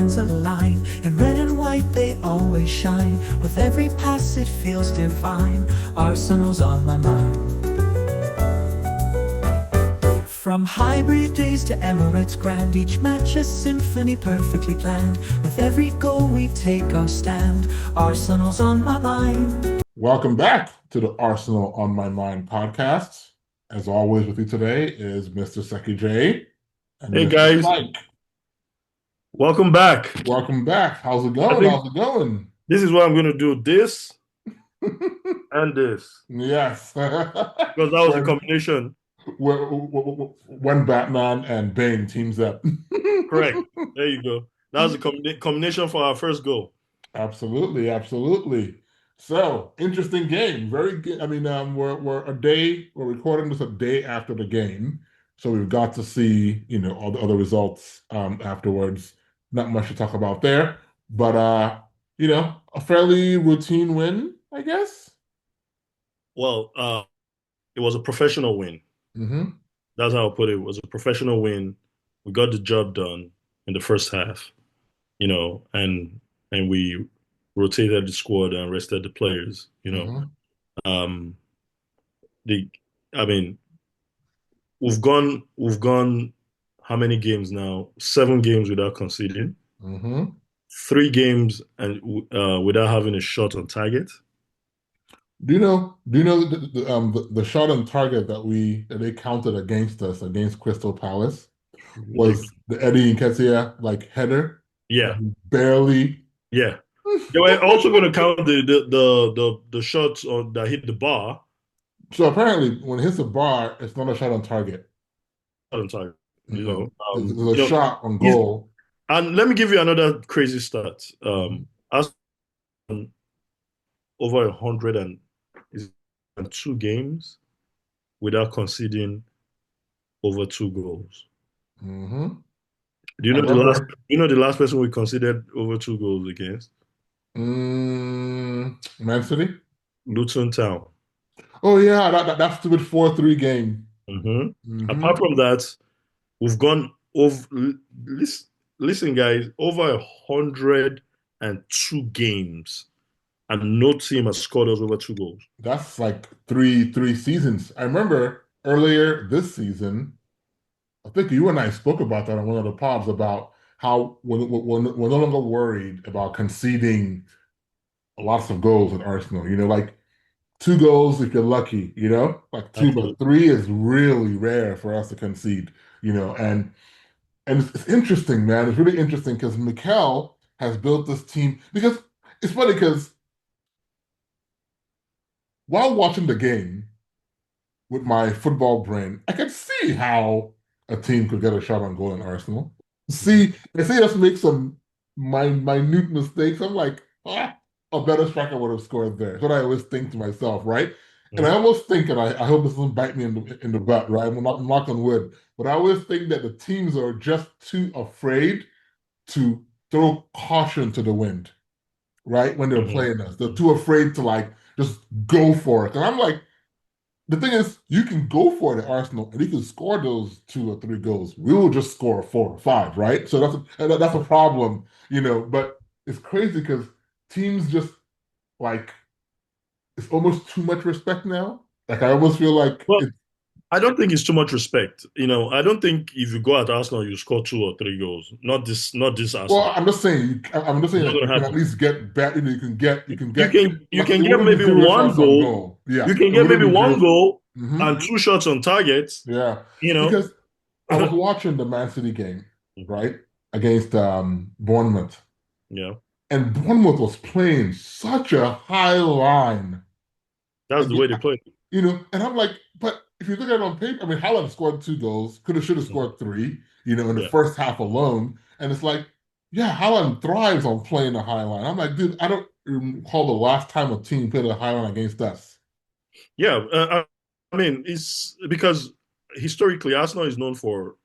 hands align. In red and white they always shine. With every pass it feels divine. Arsenal's on my mind. From hybrid days to Emirates grand, each match a symphony perfectly planned. With every goal we take our stand. Arsenal's on my mind. Welcome back to the Arsenal on My Mind podcast. As always, with you today is Mr. Saki J and Hey Mr. guys, Mike. welcome back. Welcome back. How's it I going? think How's it going? this is what I'm going to do, this and this, Yes. because that was a combination. when Batman and Bane teams up. Correct. There you go. That was a combination for our first goal. Absolutely, absolutely. So interesting game. Very good. I mean, we're recording this a day after the game, so we've got to see all the other results afterwards. Not much to talk about there, but a fairly routine win, I guess. Well, it was a professional win. Mm-hmm. That's how I put it. It was a professional win. We got the job done in the first half, and we rotated the squad and rested the players. Mm-hmm. Um, the, I mean, we've gone how many games now? 7 games without conceding. Mm-hmm. 3 games and without having a shot on target. Do you know the shot on target that they counted against us against Crystal Palace was the Eddie Nketiah header that Yeah, he barely. yeah. They were also going to count the shots that hit the bar So apparently, when it hits the bar, it's not a shot on target. on target. It's a shot on He's, goal. and let me give you another crazy stat. As over 102 games without conceding over 2 goals. Mm-hmm. Do you I know the last? remember. The last person we considered over 2 goals against? Man City. Luton Town. Oh yeah, that stupid 4-3 game. hmm Mm-hmm. Apart from that, we've gone over. Listen, guys, over 102 games, and no team has scored us over 2 goals. That's like three seasons. I remember earlier this season. I think you and I spoke about that on one of the pods about how we're no longer worried about conceding lots of goals at Arsenal. Like 2 goals if you're lucky, like two, but Absolutely. three is really rare for us to concede, and it's interesting, man. It's really interesting because Mikel has built this team because it's funny because while watching the game with my football brain, I could see how a team could get a shot on goal in Arsenal. I see us make some minute mistakes. I'm like, a better striker would have scored there. That's what I always think to myself, right? And I almost think, and I hope this doesn't bite me in the butt, right? I'm not knock on wood, but I always think that the teams are just too afraid to throw caution to the wind, right? When they're Mhm. playing us, they're too afraid to just go for it. And I'm like, the thing is, you can go for it at Arsenal, and you can score those 2 or 3 goals. We will just score 4 or 5, right? So that's a problem, But it's crazy because teams just like it's almost too much respect now. Like I almost feel like Well, it's. I don't think it's too much respect. I don't think if you go at Arsenal, you score 2 or 3 goals. Not this Well, Arsenal. I'm just saying. I'm just saying It's not that going you to can at happen. least get back. You can get You like can it get wouldn't be maybe zero one shots on goal. goal. Yeah, You can it get wouldn't maybe be one zero. goal Hmm. and 2 shots on target. Yeah, You know. because I was watching the Man City game, right, against Bournemouth. Yeah, And Bournemouth was playing such a high line. that's the way they play. And I'm like, but if you look at it on paper, I mean, Haaland scored 2 goals, should have scored three, in the Yeah. first half alone. And it's like, yeah, Haaland thrives on playing a high line. I'm like, dude, I don't recall the last time a team played a high line against us. Yeah, I mean, it's because historically Arsenal is known for,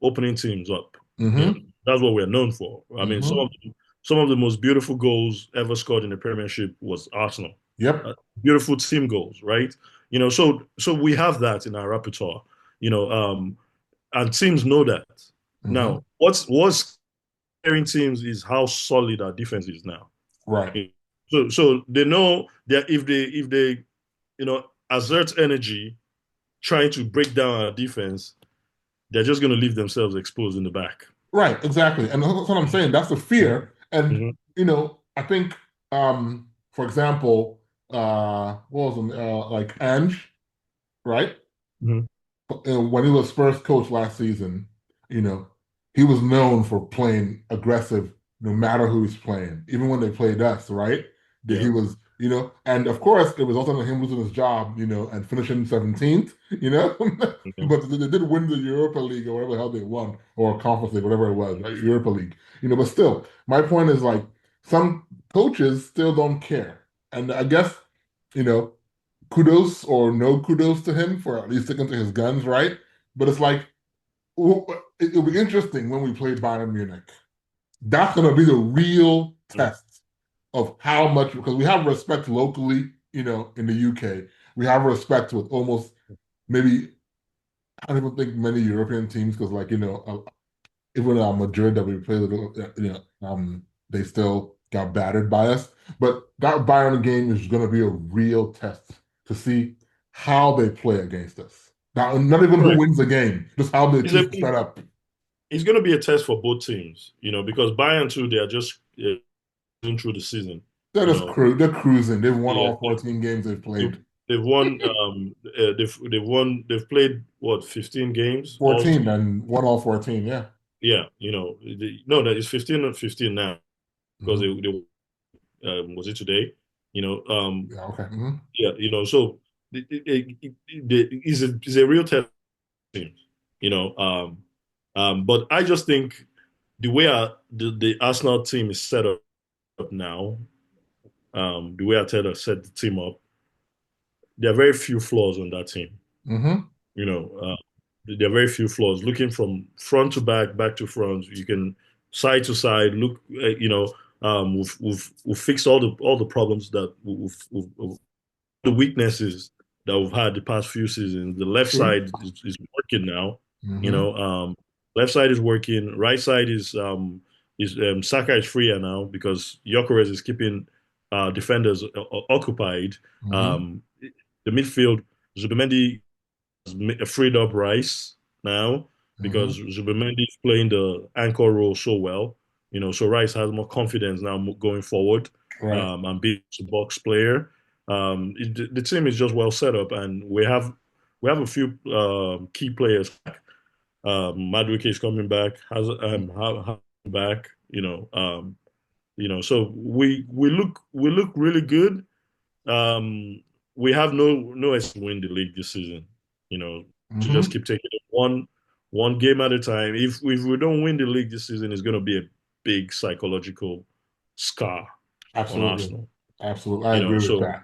opening teams up. Mm-hmm. That's what we're known for. I mean, some Mm-hmm. of the most beautiful goals ever scored in the Premiership was Arsenal. Yep. Beautiful team goals, right? So we have that in our repertoire. You know, and teams know that. Mm-hmm. Now, what's comparing teams is how solid our defense is now. Right. So they know that if they exert energy trying to break down our defense, they're just going to leave themselves exposed in the back. Right, exactly. And that's what I'm saying. That's the fear. And Mm-hmm. I think for example, what was it? Like Ange, right? Mm-hmm. When he was first coach last season, you know, he was known for playing aggressive no matter who he's playing, even when they played us, right? That Yeah. he was, and of course it was also him losing his job, and finishing 17th, Mm-hmm. but they did win the Europa League or whatever the hell they won, or Conference League, whatever it was, right? Europa League, but still, my point is like some coaches still don't care. And I guess, you know, kudos or no kudos to him for at least sticking to his guns, right? But it's like it'll be interesting when we play Bayern Munich. That's going to be the real test of how much, because we have respect locally, in the UK. We have respect with almost maybe, I don't even think many European teams, because like, even Madrid that we played, they still got battered by us. But that Bayern game is going to be a real test to see how they play against us. Not even who Correct. wins the game, just how the It's, team is set up. it's going to be a test for both teams, because Bayern too, they are just through the season, They're you just know. they're cruising. They've won Yeah, all 14 games they've they've, played. they've won. They've played what 15 games all. 14 and won all 14, yeah. Yeah, no, that is 15 and 15 now because Hmm. was it today? You know, Yeah, okay. Hmm. yeah, so it's a real test team, you know. But I just think the way the Arsenal team is set up now, the way Arteta set the team up, there are very few flaws on that team. Hmm. You know, there are very few flaws. Looking from front to back, back to front, you can side to side. Look, we've fixed all the problems that the weaknesses that we've had the past few seasons. The left True. side is working now. You Hmm. know, left side is working. Right side is Saka is freer now because Gyökeres is keeping defenders occupied. Hmm. Um, the midfield, Zubimendi freed up Rice now Hmm. because Zubimendi is playing the anchor role so well. So Rice has more confidence now going forward, Right. and being a box player. The team is just well set up, and we have a few key players. Madueke is coming back, has back. So we look really good. Um, we have no excuse to win the league this season. You know, to just Hmm. keep taking it one game at a time. If we don't win the league this season, it's going to be a big psychological scar on Absolutely. Arsenal. Absolutely. I You know, agree with so that.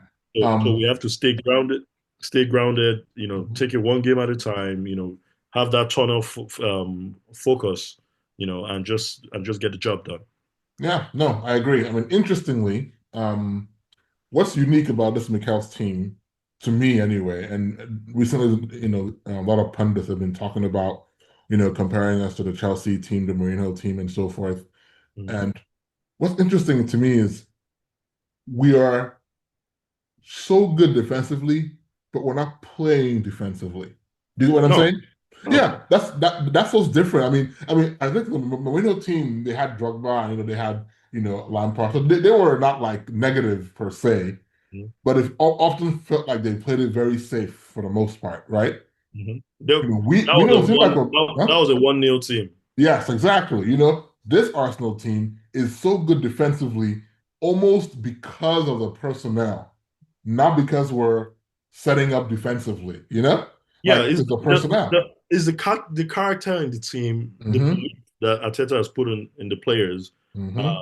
so we have to stay grounded. Stay grounded. Mhm. Take it one game at a time. Have that tunnel focus. And just get the job done. Yeah, no, I agree. I mean, interestingly, what's unique about this McCall's team, to me anyway, and recently, a lot of pundits have been talking about, comparing us to the Chelsea team, the Mourinho team, and so forth. Mhm. And what's interesting to me is we are so good defensively, but we're not playing defensively. Do you know what I'm No, saying? no. Yeah, that's what's different. I think the Mourinho team, they had Drogba, and they had Lampard, so they were not like negative per se, Mhm. but it often felt like they played it very safe for the most part, right? Mhm. We don't seem like a That huh? was a 1-0 team. Yes, exactly. This Arsenal team is so good defensively almost because of the personnel, not because we're setting up defensively, Yeah, Like it's it's the the personnel. is the character in the team, the Hmm. belief that Arteta has put in the players, uh, Hmm.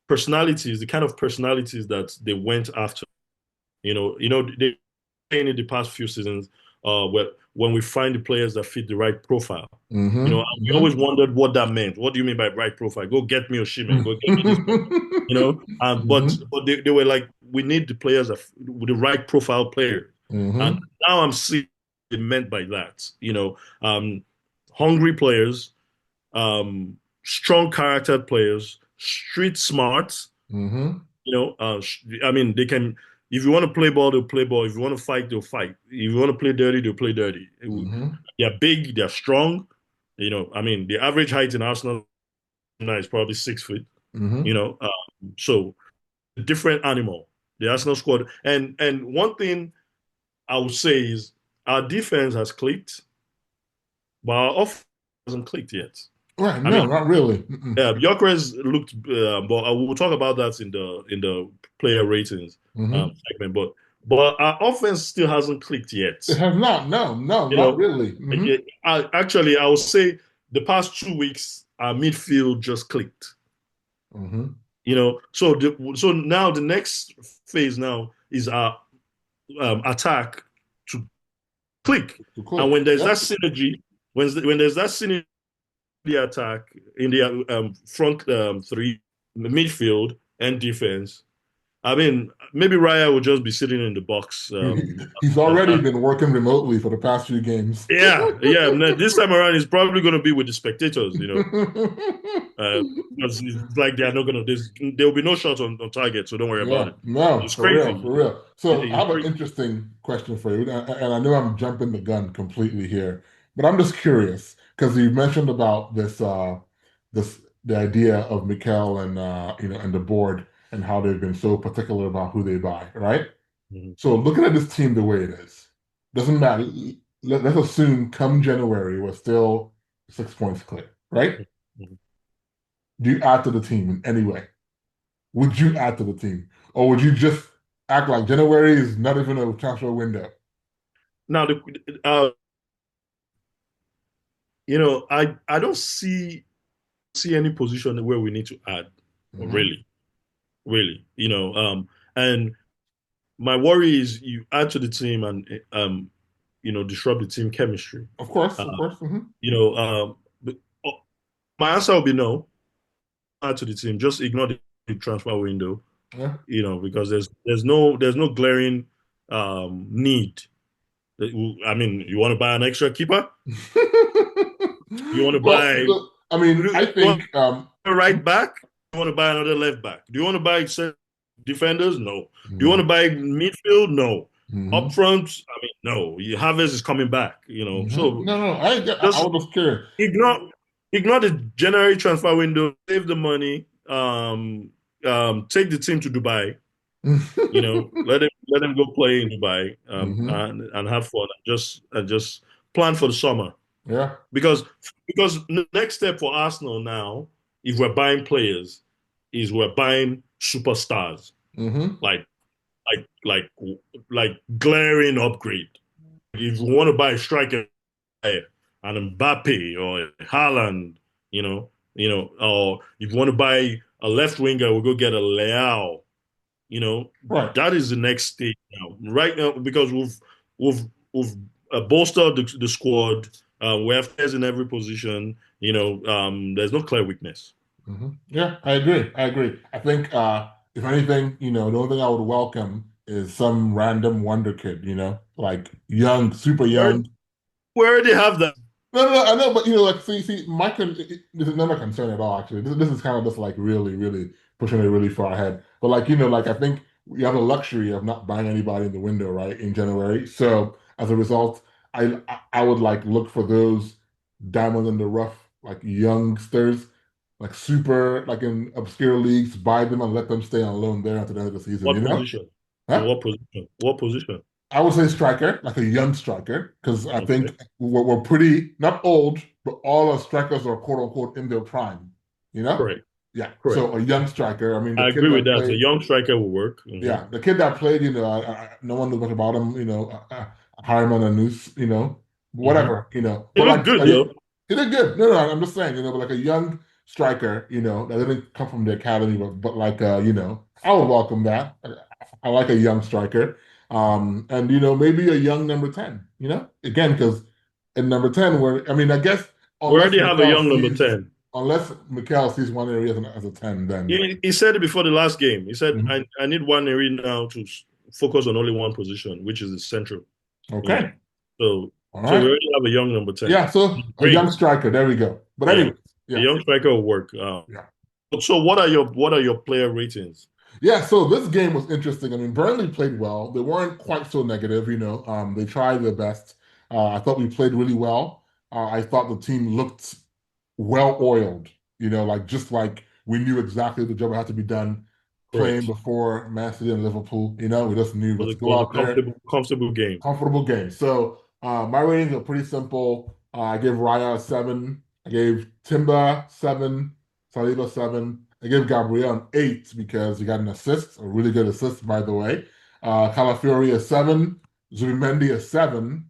personalities, the kind of personalities that they went after. They in the past few seasons, when we find the players that fit the right profile. Hmm. And we always wondered what that meant. What do you mean by right profile? Go get me Osimhen. Go get me this person. But Hmm. they were like, we need the players with the right profile player. And Hmm. now I'm seeing what they meant by that. Hungry players, um, strong character players, street smart. Mm-hmm. You know, I mean, they can. If you want to play ball, they'll play ball. If you want to fight, they'll fight. If you want to play dirty, they'll play dirty. Mm-hmm. They're big, they're strong. You know, I mean, the average height in Arsenal now is probably 6 feet. Mm-hmm. You know, so a different animal. The Arsenal squad, and one thing I would say is our defense has clicked, but our offense hasn't clicked yet. Right. I No, mean, not really. Mm-mm. yeah, Gyökeres looked, but I will talk about that in the player ratings Mm-hmm. segment. But our offense still hasn't clicked yet. It has not. No, no, You not know, really. Mm-hmm. actually, I would say the past 2 weeks, our midfield just clicked. Mm-hmm. You know, so now the next phase now is our attack to click, Too and quick. when there's Yep. that synergy, when there's that synergy attack in the front three, midfield and defense. I mean, maybe Raya will just be sitting in the box. He's already been working remotely for the past few games. Yeah. This time around, he's probably going to be with the spectators, you know, because it's like they're not going to. There will be no shots on target, so don't worry about Yeah, it. no, It's for real, crazy. for real. So I It's have an crazy. interesting question for you, and I know I'm jumping the gun completely here, but I'm just curious because you mentioned about this the idea of Mikel and and the board and how they've been so particular about who they buy, right? Mhm. So looking at this team the way it is, doesn't matter. Let's assume come January we're still 6 points clear, right? Mhm. Do you add to the team in any way? Would you add to the team? Or would you just act like January is not even a transfer window? Now, I don't see any position where we need to add, Hmm. really, really. And my worry is you add to the team and disrupt the team chemistry. Of course, Uh, of course. Hmm. but, my answer will be no. Add to the team. Just ignore the transfer window. Yeah. Because there's no glaring need. I mean, you want to buy an extra keeper? You want to Well, buy look, I mean, I you want think a right back? You want to buy another left back? Do you want to buy defenders? No. Do you want no. to buy midfield? No. Up Hmm. front? I mean, no. Harvest is coming back. Hmm. So No, no, I just was just curious. ignore the January transfer window. Save the money. Take the team to Dubai. Let them go play in Dubai. Hmm. And have fun. And just plan for the summer. Yeah. Because the next step for Arsenal now, if we're buying players, is we're buying superstars Hmm. like like like glaring upgrade. If you want to buy a striker, an Mbappe or a Haaland, or if you want to buy a left winger, we'll go get a Leao. You know, Right. that is the next stage now. Right now, because we've bolstered the squad. We have players in every position. There's no clear weakness. Hmm. Yeah, I agree. I agree. I think if anything, the only thing I would welcome is some random wonder kid, like young, super We already, young. we already have that. No, no, no, I know, but like, see, this is not my concern at all. Actually, this is kind of just like really, really pushing it really far ahead. But like, like I think we have the luxury of not buying anybody in the window, right, in January. So as a result, I would like look for those diamonds in the rough, like youngsters, like super, like in obscure leagues, buy them and let them stay on loan there until the end of the season. What position? In Huh? what position? What position? I would say striker, like a young striker, because I Okay, think we're pretty not old, but all our strikers are quote unquote in their prime. You know? correct, Yeah. correct. So a young striker. I mean, the I kid agree with that that. A played, young striker will work. yeah, the kid that played, no one knew much about him. Harriman and Noose, Hmm. whatever, He but looked like good though. he did good. No, no, I'm just saying, but like a young striker, that didn't come from the academy, but like, I would welcome that. I like a young striker. And maybe a young number 10, again, because in number 10, I mean, I guess We unless already have a Mikel young number sees 10. unless Mikel sees one area as a 10, then He said it before the last game. He said, mhm. I need one area now to focus on only one position, which is the central. You know, Okay. so All so we right. already have a young number 10. Yeah, so a young Great. striker. There we go. But Yeah. anyway. A Yeah, young striker will work. yeah. So what are your player ratings? Yeah, so this game was interesting. I mean, Burnley played well. They weren't quite so negative, you know. They tried their best. I thought we played really well. I thought the team looked well oiled, you know, like just like we knew exactly the job had to be done playing Correct. before Man City and Liverpool. You know, we just knew let's go Was a out there, comfortable game. comfortable game. So my ratings are pretty simple. I gave Raya a 7. I gave Timber 7. Saliba 7. I gave Gabriel an 8 because he got an assist, a really good assist, by the way. Calafiori a 7. Zubimendi a 7.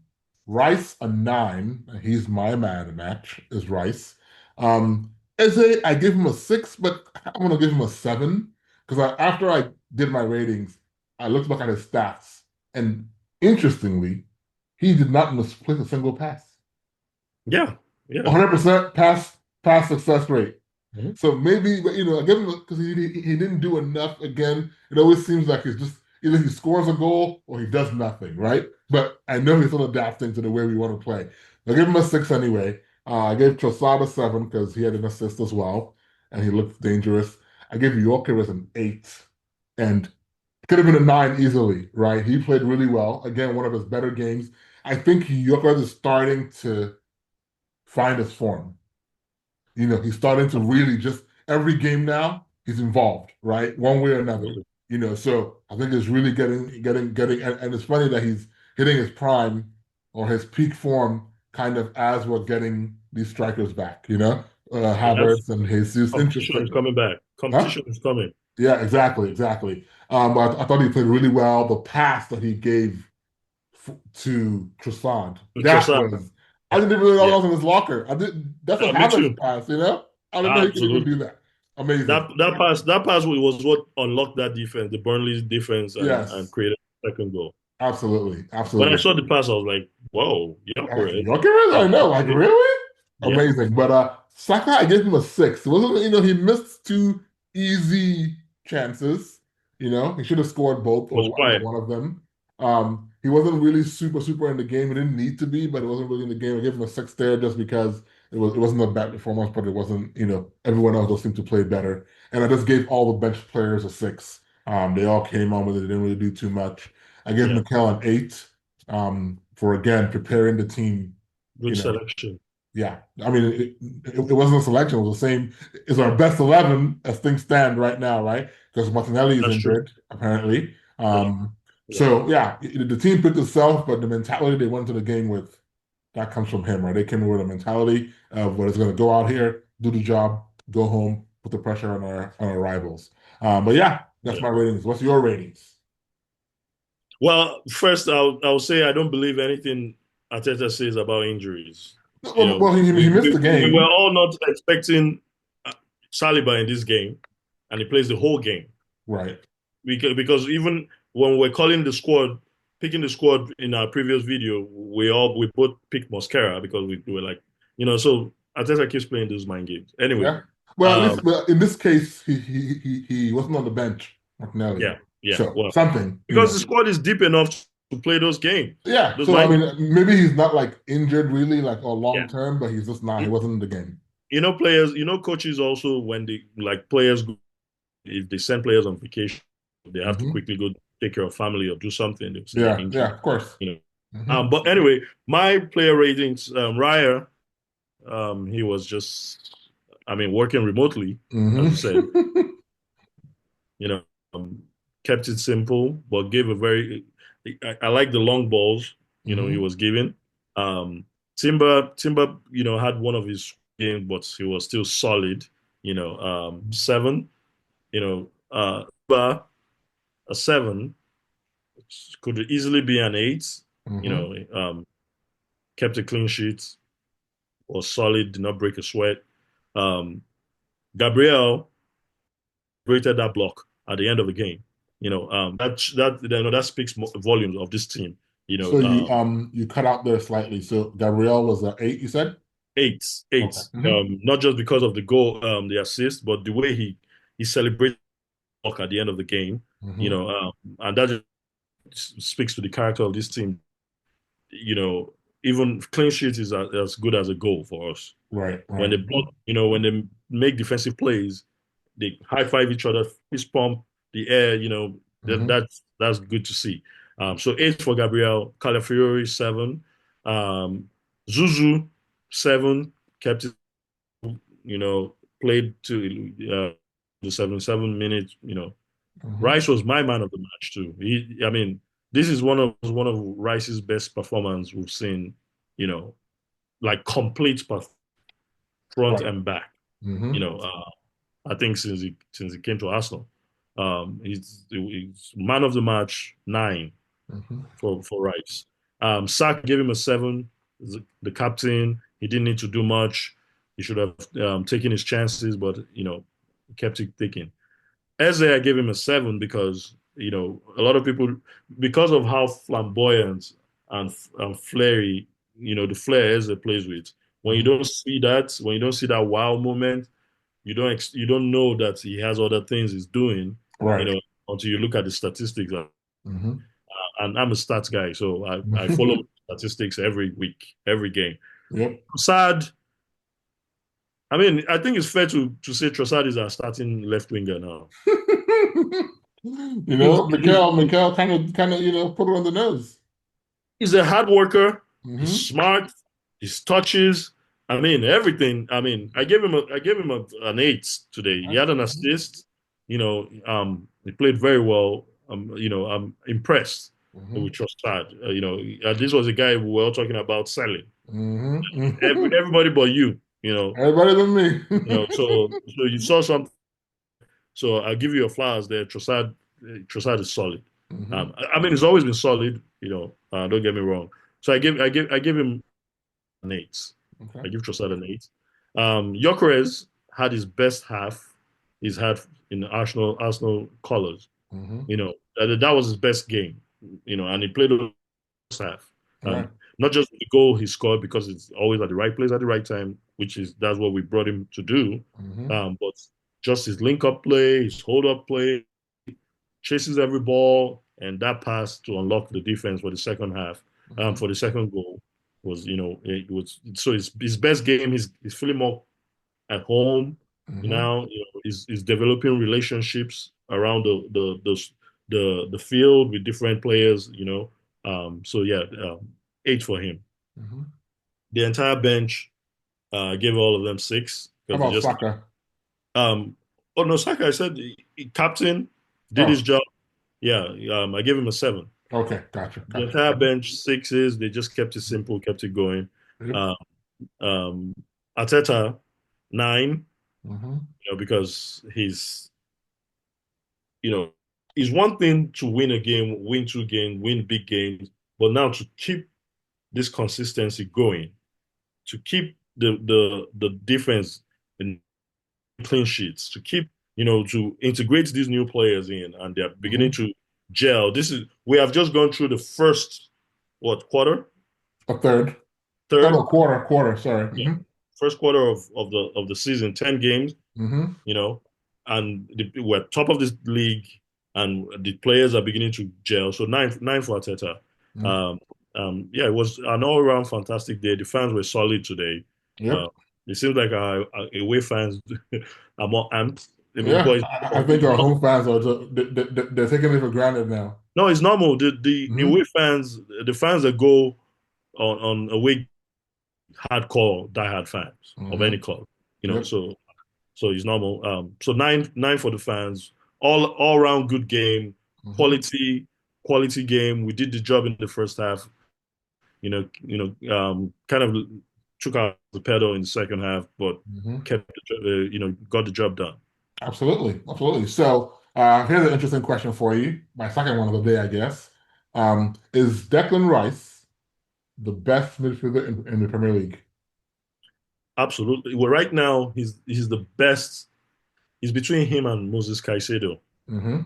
Rice a 9. He's my man of the match, is Rice. Eze, I give him a 6, but I'm going to give him a 7 because after I did my ratings, I looked back at his stats. And interestingly, he did not misplace a single pass. Yeah, yeah. 100% pass success rate. Mhm. So maybe, you know, I give him because he didn't do enough again. It always seems like he's just either he scores a goal or he does nothing, right? But I know he's still adapting to the way we want to play. I give him a 6 anyway. I gave Trossard a 7 because he had an assist as well, and he looked dangerous. I gave Gyökeres an 8, and could have been a 9 easily, right? He played really well. Again, one of his better games. I think Gyökeres is starting to find his form. You know, he's starting to really just every game now, he's involved, right? One way or another. Absolutely. You know, so I think it's really getting, and it's funny that he's hitting his prime or his peak form kind of as we're getting these strikers back, you know, Yeah, that's Havertz and Jesus. competition is Interesting. coming back. Huh? Competition is coming. Yeah, exactly, exactly. But I thought he played really well. The pass that he gave to Trossard, that Trossard. was, I didn't even know that Yeah. was in his locker. I did. That's a Me Havertz too. pass, you know. I didn't know he could even do Absolutely. that. Amazing. That pass was what unlocked that defense, the Burnley's defense, and Yes, created a second goal. absolutely, When I absolutely. saw the pass, I was like, "Whoa, yeah, correct." Gyökeres, I know, like really Yeah, amazing. But Saka, I gave him a 6. It wasn't, you know, he missed 2 easy chances. You know, he should have scored both was or either quiet. one of them. He wasn't really super in the game. He didn't need to be, but it wasn't really in the game. I gave him a 6 there just because it wasn't a bad performance, but it wasn't, you know, everyone else just seemed to play better. And I just gave all the bench players a 6. They all came on with it. They didn't really do too much. I gave Yeah, Mikel an 8 for again preparing the team. You good know, selection. yeah. I mean, it wasn't a selection; it was the same. It's our best 11 as things stand right now, right? Because Martinelli is That's true. injured apparently. Yeah, yeah, So yeah, the team picked itself, but the mentality they went to the game with that comes from him, right? They came in with a mentality of what is going to go out here, do the job, go home, put the pressure on our rivals. But yeah, that's yeah. my ratings. What's your ratings? Well, first, I'll say I don't believe anything Arteta says about injuries. You Well, know, he missed the we were game, all not expecting uh, Saliba in this game, and he plays the whole game. right? Because even when we're calling the squad, picking the squad in our previous video, we both picked Mosquera because we were like, so Arteta keeps playing those mind games. Anyway, Yeah. Well, at um, least well, in this case, he wasn't on the bench, Martinelli. yeah, yeah. So Well, something, you because know. the squad is deep enough to play those games, Yeah. those So I mind. mean, maybe he's not like injured really, like or Yeah. long term, but he's just not. He wasn't in the game. Players, coaches also when they like players, if they send players on vacation, they have to Hmm. quickly go take care of family or do something. They'll say Yeah. injury. Yeah. Of course. You know. Hmm. But anyway, my player ratings, Raya, he was just, working remotely, as Hmm. you said, you know, um, kept it simple, but gave a very, I like the long balls, he Hmm. was giving. Um, Timber, had one of his games, but he was still solid, 7, but a 7 could easily be an 8, you Hmm. know, kept a clean sheet, was solid, did not break a sweat. Um, Gabriel created that block at the end of the game. That speaks volumes of this team. You So know, you cut out there slightly. So Gabriel was an 8, you said? eight, Okay. eight. Hmm. Not just because of the goal, the assist, but the way he celebrated the block at the end of the game. You Hmm. know, and that just speaks to the character of this team. You know, even clean sheet is as good as a goal for us. Right, When right. they block, when they make defensive plays, they high five each other, fist pump the air. That's good to see. So 8 for Gabriel, Calafiori 7, Zuzu 7, kept it, played to the 7 7 minutes. Rice was my man of the match too. I mean, this is one of Rice's best performance we've seen. You know, like complete front Right. and back. hmm You know, I think since he came to Arsenal, he's man of the match 9 hmm for Rice. Saka gave him a 7. The captain, he didn't need to do much. He should have taken his chances, but he kept it ticking. Eze, I gave him a 7 because a lot of people, because of how flamboyant and flary, the flair Eze plays with. When you don't see that wow moment, you don't know that he has other things he's doing, you Right. know, until you look at the statistics. hmm And I'm a stats guy, so I follow statistics every week, every game. Yep. Trossard, I mean, I think it's fair to say Trossard is our starting left winger now. He's, he's, Mikel kind of, put it on the nose. he's a hard worker. He's hmm smart. His touches. I mean, everything. I mean, I gave him an 8 today. He had an assist. He played very well. I'm impressed hmm with Trossard. This was a guy we were all talking about selling. hmm Everybody but you. You know. Everybody than me. So you saw something. So I'll give you your flowers there. Trossard is solid. hmm I mean, he's always been solid. Don't get me wrong. So I give him an 8. I Okay. give Trossard an 8. Gyökeres had his best half he's had in the Arsenal colors. hmm That was his best game. And he played the first half. Right. Not just the goal he scored because it's always at the right place at the right time, that's what we brought him to do. hmm But just his link up play, his hold up play, chases every ball, and that pass to unlock the defense for the second half, hmm for the second goal it was so his best game. He's feeling more at home hmm now. He's developing relationships around the field with different players. So yeah, 8 for him. hmm The entire bench gave all of them 6 How because they about just Saka? um. Oh no, Saka, I said captain did his Oh, job. Yeah, I gave him a 7. okay. Gotcha. The Gotcha. entire bench 6s. They just kept it simple, kept it going. Yep. Uh, um, Arteta 9, hmm because you know, it's one thing to win a game, win 2 games, win big games, but now to keep this consistency going, to keep the defense in clean sheets, to keep, to integrate these new players in, and they're beginning hmm to gel. We have just gone through the first, what, quarter, A third. Oh, no, third, quarter. Sorry. yeah, first quarter of the season, 10 games, hmm you know, and we're top of this league, and the players are beginning to gel. So nine for Arteta. hmm Um, yeah, it was an all-around fantastic day. The fans were solid today. Uh, Yep. it seems like our away fans are more amped. I mean, Yeah. because I think our home fans are they're taking it for granted now. no, it's normal. The hmm away fans, the fans that go on away, hardcore, diehard fans of any hmm club, Yep. so it's normal. So nine for the fans. All round good game, hmm quality game. We did the job in the first half. Kind of took out the pedal in the second half, but hmm kept got the job done. Absolutely. Absolutely. So here's an interesting question for you. My second one of the day, I guess. Is Declan Rice the best midfielder in the Premier League? Absolutely. Well, right now he's the best. He's between him and Moses Caicedo, hmm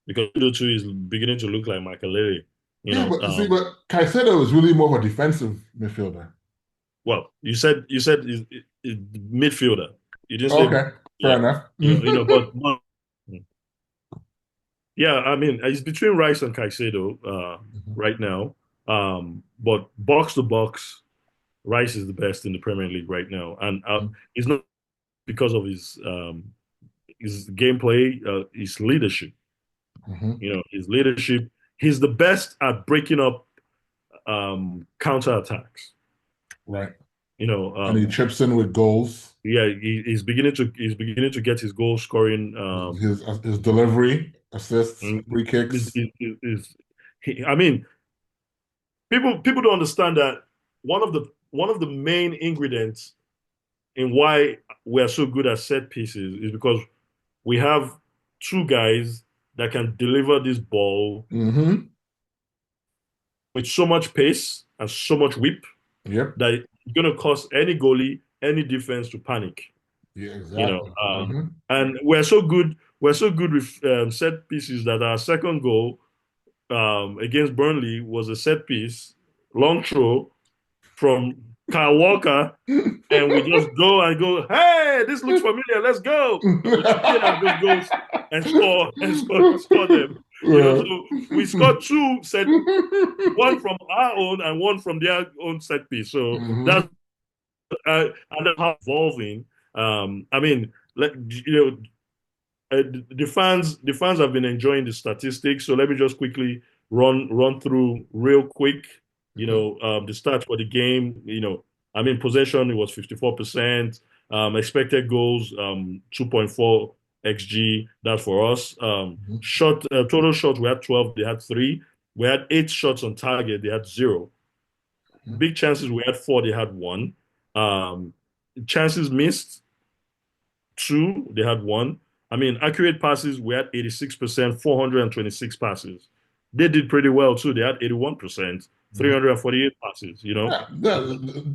because the two is beginning to look like Michael Lewis. You Yeah, know, but Caicedo is really more of a defensive midfielder. well, you said midfielder. You didn't say, Okay, fair yeah, enough. but yeah, I mean, it's between Rice and Caicedo Mhm. right now. But box to box, Rice is the best in the Premier League right now, and it's not because of his gameplay, his leadership. Mhm. His leadership. He's the best at breaking up counter attacks. Right. You know, And he chips in with goals. yeah, he's beginning to get his goal scoring. His delivery, assists, Mm, free is, kicks. is, is, I mean, people don't understand that one of the main ingredients in why we are so good at set pieces is because we have two guys that can deliver this ball Hmm. with so much pace and so much whip Yep. that it's going to cause any goalie, any defense to panic. Yeah, You know, exactly. um, and we're so good with set pieces that our second goal against Burnley was a set piece, long throw from Kyle Walker, and we just go and go, hey, this looks familiar, let's go. And we chip in and just go and score and score them. So we scored two set, one from our own and one from their own set piece. So Hmm. that's and that's how evolving. I mean, like the fans have been enjoying the statistics. So let me just quickly run through real quick. The stats for the game. I mean, possession it was 54%. Expected goals 2.4 xg. That's for us. Total shots we had 12. They had three. We had 8 shots on target. They had zero. Big chances we had four. They had one. Um, Chances missed two, they had one. I mean, accurate passes, we had 86%, 426 passes. They did pretty well too. They had 81%, 348 passes. Yeah,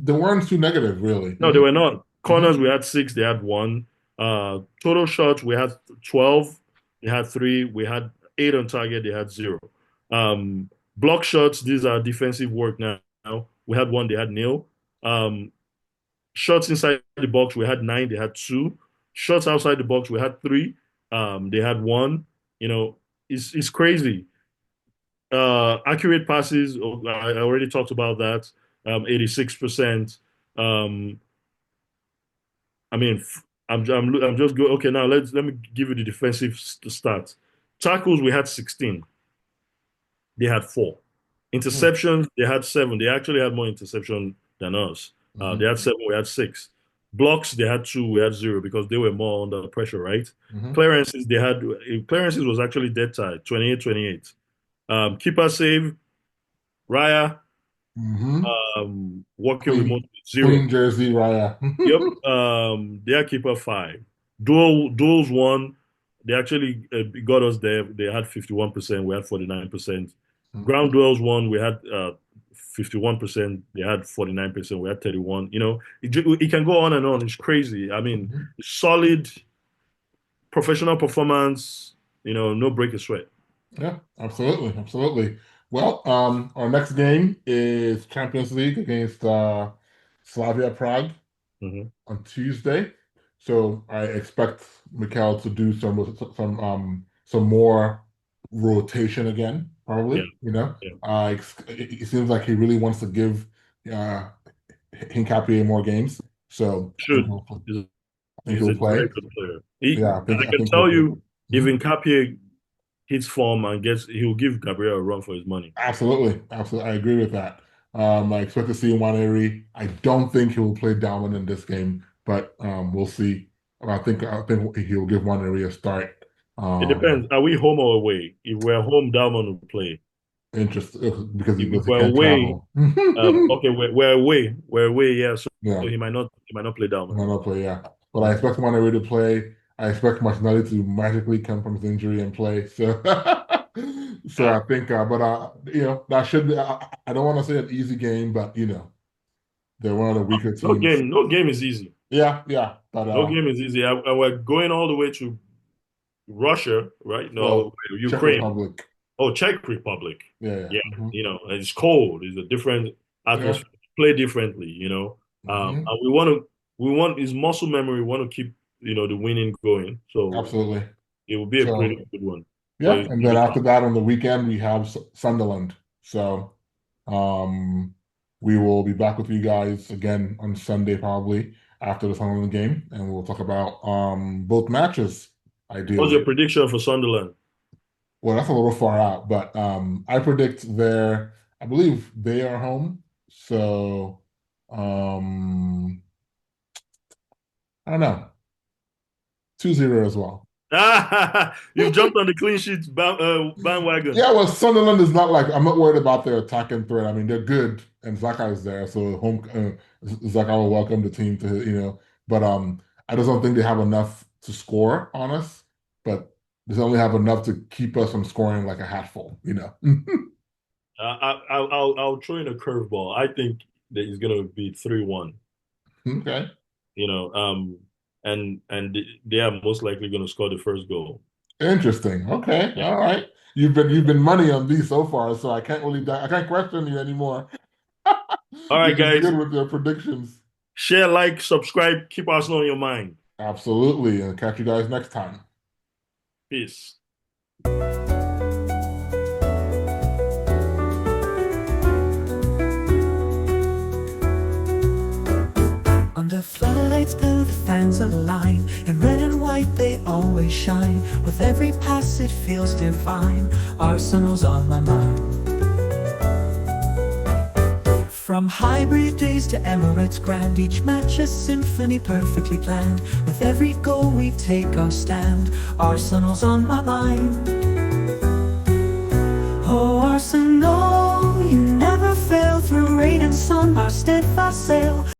they weren't too negative, really. No, they were not. Hmm. Corners, we had six, they had one. Total shots, we had 12, they had three. We had eight on target, they had zero. Um, Block shots, these are defensive work now. We had one, they had nil. Um, Shots inside the box, we had nine, they had two. Shots outside the box, we had three. They had one. You know, it's crazy. Accurate passes, I already talked about that. 86%. Um, I mean, I'm just go. Okay, now let me give you the defensive stats. Tackles, we had 16. They had four. Interceptions, they had seven. They actually had more interception than us. They Hmm. had seven, we had six. Blocks, they had two, we had zero because they were more under pressure, right? Hmm. Clearances was actually dead tied, 28-28. Keeper save, Raya, Hmm. working with Clean, most zero. clean jersey, Raya. Yep. Their keeper five. Duels one. They actually got us there. They had 51%. We had 49%. Ground duels one. We had 51%. They had 49%. We had 31. It can go on and on. It's crazy. I mean, solid professional performance. No break a sweat. Yeah, absolutely, absolutely. Well, our next game is Champions League against Slavia Prague Hmm. on Tuesday. So I expect Mikel to do some more rotation again, Yeah. probably. Yeah. It seems like he really wants to give uh Hincapié more games. So Should. I think He's he'll a play. very good player. Yeah, I I can think he'll tell play. you, if Mhm. Nkapie hits form and he'll give Gabriel a run for his money. Absolutely, absolutely. I agree with that. I expect to see Waneri. I don't think he will play Dalman in this game, but we'll see. I think he'll give Waneri a start. It Um, depends. Are we home or away? If we're home, Dalman will play. interest because If he we're can't away, travel. okay, we're away. We're away, yeah. So Yeah, he might not play Dalman. no, no play. Yeah, but I Mhm. expect Waneri to play. I expect Martinelli to magically come from his injury and play. So, so Ah, I think, that should be. I don't want to say an easy game, but they're one of the weaker no teams. game, no game is easy. Yeah, yeah, but No game is easy. And we're going all the way to Russia, right? No, well, Czech Ukraine. Republic. Oh, Czech Republic. Yeah, yeah. Yeah, Hmm. and it's cold. It's a different Yeah. atmosphere. Play differently. Hmm. And we want his muscle memory. We want to keep, the winning going. So Absolutely. it will be a pretty So good one. But yeah, it's and gonna then be after tough. that on the weekend we have Sunderland. So We will be back with you guys again on Sunday, probably after the Sunderland game, and we'll talk about both matches, What's your ideally. prediction for Sunderland? Well, that's a little far out, but I predict I believe they are home. So um, I don't know, 2-0 as well. You've jumped on the clean sheets bandwagon. Yeah, well, Sunderland is not like I'm not worried about their attacking threat. I mean, they're good, and Zaka is there, so Zaka will welcome the team to. But I just don't think they have enough to score on us. But they only have enough to keep us from scoring like a hatful. I'll throw in a curveball. I think that it's gonna be 3-1. Okay, You know, and they are most likely gonna score the first goal. interesting. Okay, Yeah. all right. You've been money on these so far, so I can't question you anymore. All right, You've been guys. good with your predictions. Share, like, subscribe, keep Arsenal on your mind. Absolutely, and catch you guys next time. Peace. Under floodlights below the fans align. In red and white they always shine. With every pass it feels divine. Arsenal's on my mind. From hybrid days to Emirates grand, each match a symphony perfectly planned. With every goal we take our stand. Arsenal's on my mind. Oh Arsenal, you never fail. Through rain and sun our steadfast sail.